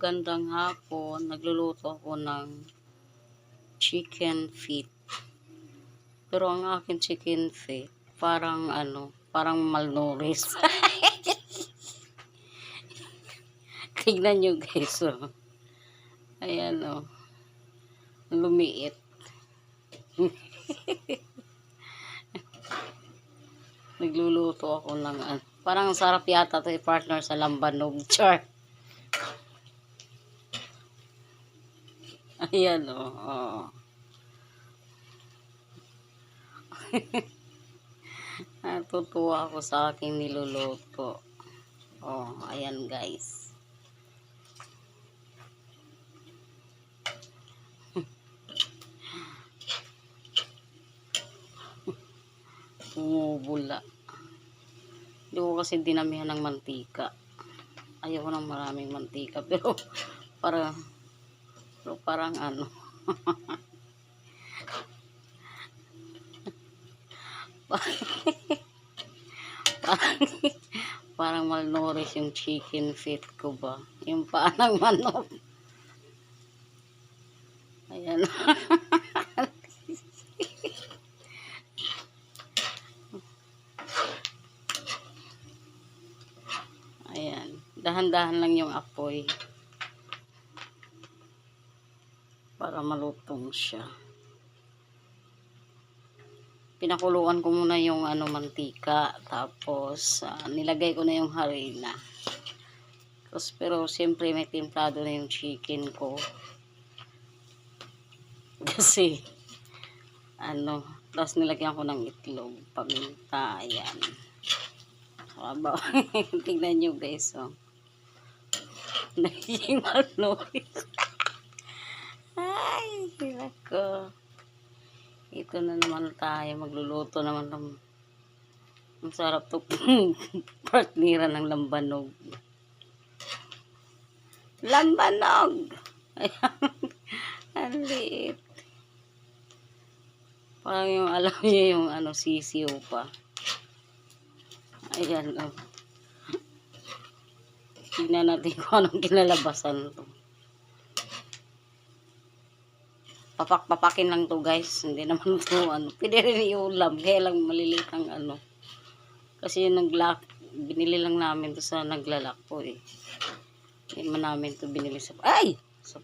magandang hapon. Nagluluto ako ng chicken feet. Pero ang akin chicken feet, parang malnourished. Tignan nyo guys, oh. Ayan, oh. Lumiit. Nagluluto ako ng parang sarap yata ito i-partner sa lambanog. Char. Ayan, oh. Oh. Natutuwa ako sa aking niluluto. Oh, ayan guys. Bumubula. Hindi ko kasi dinamihan ng mantika. Ayoko ng maraming mantika. Pero parang ano. parang malnourished yung chicken feet ko ba. Yung paa ng manok. Ayan. Ayan. Dahan-dahan lang yung apoy. Para malutong siya. Pinakuluan ko muna yung mantika. Tapos, nilagay ko na yung harina. Tapos, pero siyempre may timplado na yung chicken ko. Kasi, tapos nilagyan ko ng itlog, paminta, ayan. Sabaw. Tignan nyo guys, oh. Nagiging malnourished. Ay, ko. Ito na naman tayo, magluluto naman ng ang sarap to partnera ng lambanog. Lambanog! Ayan. Ang liit. Parang yung, alam niyo yung sisiw pa. Ayan, oh. Tignan natin kung anong kinalabasan to. Papak-papakin lang to guys. Hindi naman to pwede rin iulam. Kaya lang maliliit ang Kasi yung naglock, binili lang namin to sa naglalak po eh. Hindi man namin to binili sa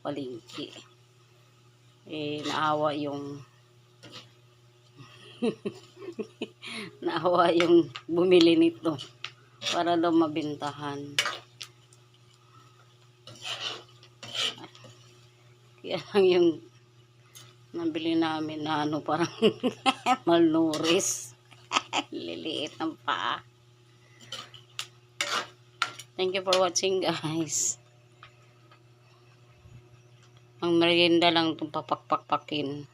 palengke. Naawa yung naawa yung bumili nito para daw mabentahan. Kaya lang yung nabili namin na parang malnourished. Liliit ng paa. Thank you for watching guys. Ang merienda lang itong papakpakin.